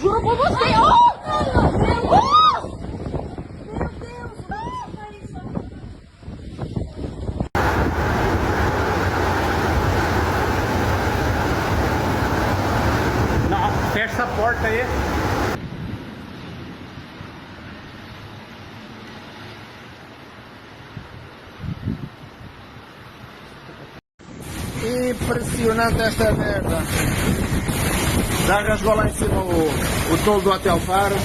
Juro por você. Oh! Oh! Meu Deus, Não, fecha essa porta aí. Impressionante esta merda. Já rasgou lá em cima o tolo do Hotel Faro.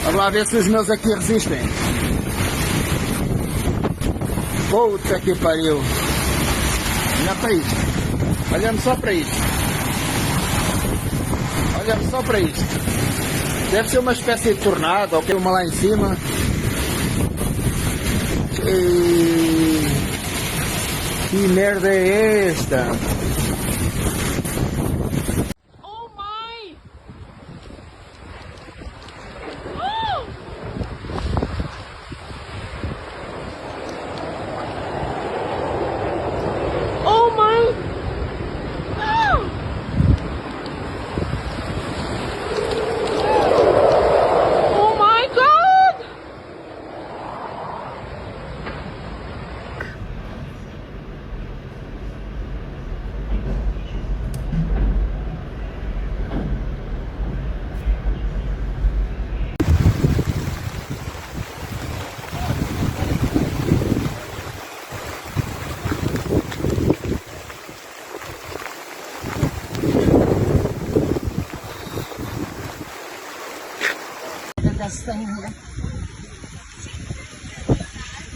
Vamos lá ver se os meus aqui resistem. Puta que pariu. Olha para isto. Olha-me só para isto. Olha-me só para isto. Deve ser uma espécie de tornado ou que uma lá em cima. Que merda é esta? Oh my! Oh my! Oh my God!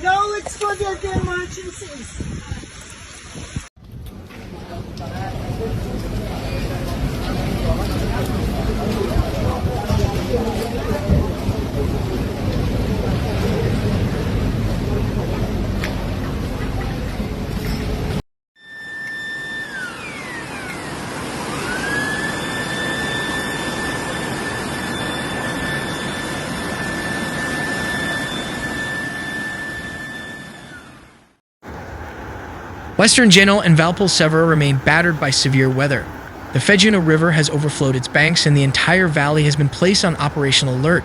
No, it's for the emergencies. Western Genoa and Valpolcevera remain battered by severe weather. The Fegino River has overflowed its banks and the entire valley has been placed on operational alert.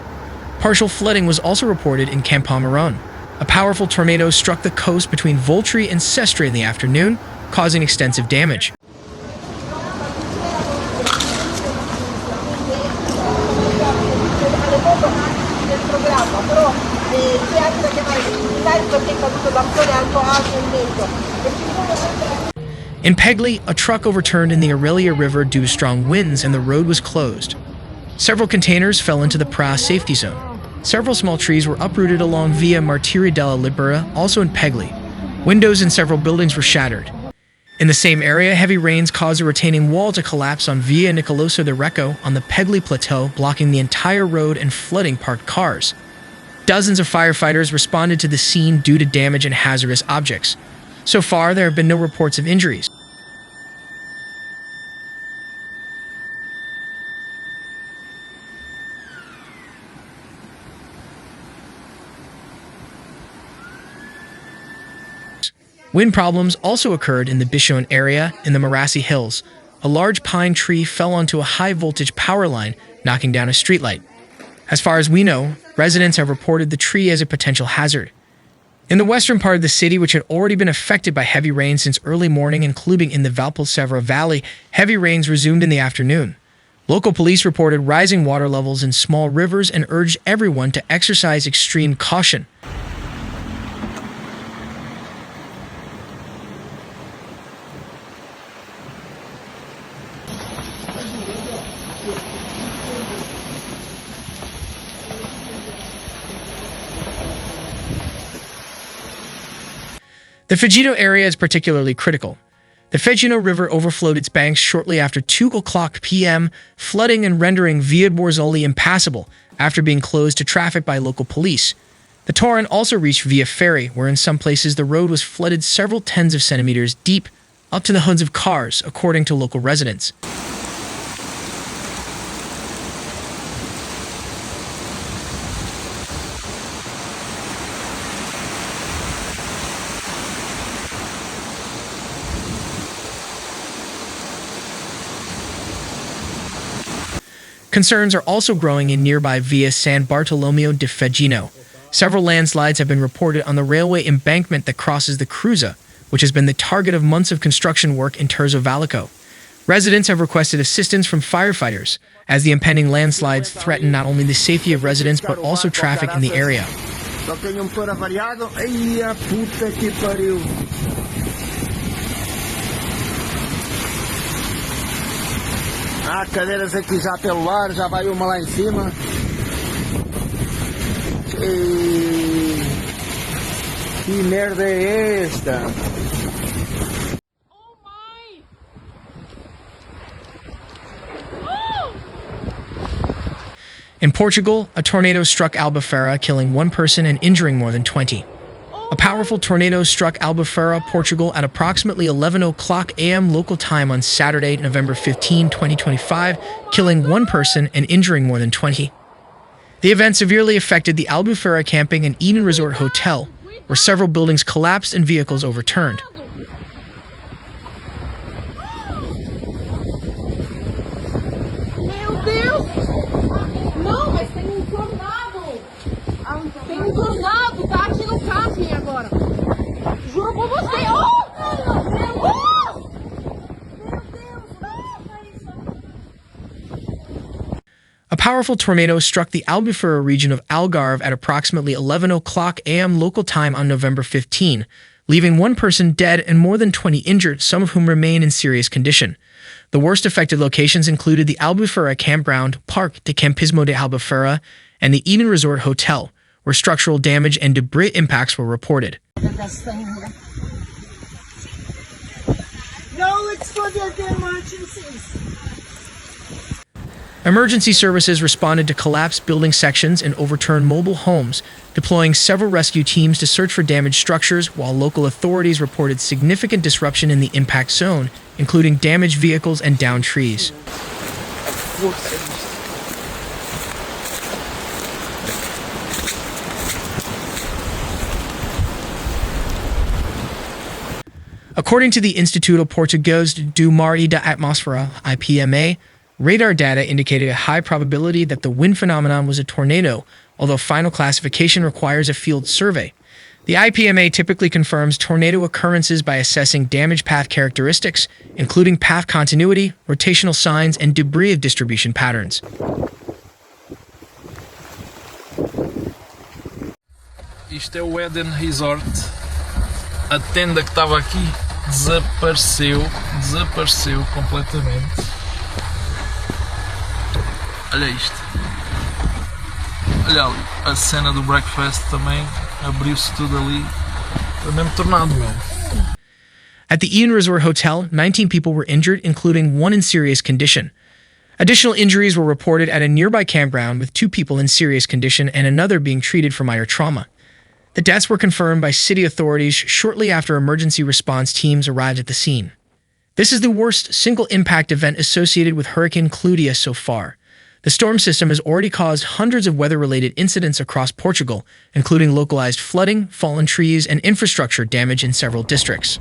Partial flooding was also reported in Campomorone. A powerful tornado struck the coast between Voltri and Sestri in the afternoon, causing extensive damage. In Pegli, a truck overturned in the Italy River due to strong winds and the road was closed. Several containers fell into the Pra safety zone. Several small trees were uprooted along Via Martiri della Libera, also in Pegli. Windows in several buildings were shattered. In the same area, heavy rains caused a retaining wall to collapse on Via Nicoloso de Recco on the Pegli Plateau, blocking the entire road and flooding parked cars. Dozens of firefighters responded to the scene due to damage and hazardous objects. So far, there have been no reports of injuries. Wind problems also occurred in the Bichon area in the Marassi Hills. A large pine tree fell onto a high-voltage power line, knocking down a streetlight. As far as we know, residents have reported the tree as a potential hazard. In the western part of the city, which had already been affected by heavy rain since early morning, including in the Valpolcevera Valley, heavy rains resumed in the afternoon. Local police reported rising water levels in small rivers and urged everyone to exercise extreme caution. The Fegino area is particularly critical. The Fegino River overflowed its banks shortly after 2 o'clock p.m., flooding and rendering Via Borzoli impassable after being closed to traffic by local police. The torrent also reached Via Ferry, where in some places the road was flooded several tens of centimeters deep, up to the hoods of cars, according to local residents. Concerns are also growing in nearby via San Bartolomeo de Fegino. Several landslides have been reported on the railway embankment that crosses the Cruza, which has been the target of months of construction work in Terzo Vallico. Residents have requested assistance from firefighters, as the impending landslides threaten not only the safety of residents but also traffic in the area. Só tem motor avariado. Ai, a puta que pariu. Cadeiras aqui já pelo lar, já vai uma lá em cima. Que merda é esta? Oh my! In Portugal, a tornado struck Albufeira, killing one person and injuring more than 20. A powerful tornado struck Albufeira, Portugal at approximately 11:00 a.m. local time on Saturday, November 15, 2025, killing one person and injuring more than 20. The event severely affected the Albufeira Camping and Eden Resort Hotel, where several buildings collapsed and vehicles overturned. Meu Deus! Não, mas tem tornado! Tem tornado, tá aqui no camping agora. Juro por você! Oh! Meu Deus! A powerful tornado struck the Albufeira region of Algarve at approximately 11:00 a.m. local time on November 15, leaving one person dead and more than 20 injured, some of whom remain in serious condition. The worst affected locations included the Albufeira Campground, Parque de Campismo de Albufeira, and the Eden Resort Hotel, where structural damage and debris impacts were reported. No, it's for the emergencies. Emergency services responded to collapsed building sections and overturned mobile homes, deploying several rescue teams to search for damaged structures, while local authorities reported significant disruption in the impact zone, including damaged vehicles and downed trees. According to the Instituto Português do Mar e da Atmosfera, IPMA, radar data indicated a high probability that the wind phenomenon was a tornado, although final classification requires a field survey. The IPMA typically confirms tornado occurrences by assessing damage path characteristics, including path continuity, rotational signs, and debris distribution patterns. Isto é o Eden Resort. A tenda que estava aqui desapareceu completamente. Olha isto. Olha ali, a cena do breakfast também abriu-se tudo ali. Foi mesmo tornado, meu. At the Eden Resort Hotel, 19 people were injured, including one in serious condition. Additional injuries were reported at a nearby campground, with 2 people in serious condition and another being treated for minor trauma. The deaths were confirmed by city authorities shortly after emergency response teams arrived at the scene. This is the worst single-impact event associated with Hurricane Claudia so far. The storm system has already caused hundreds of weather-related incidents across Portugal, including localized flooding, fallen trees, and infrastructure damage in several districts.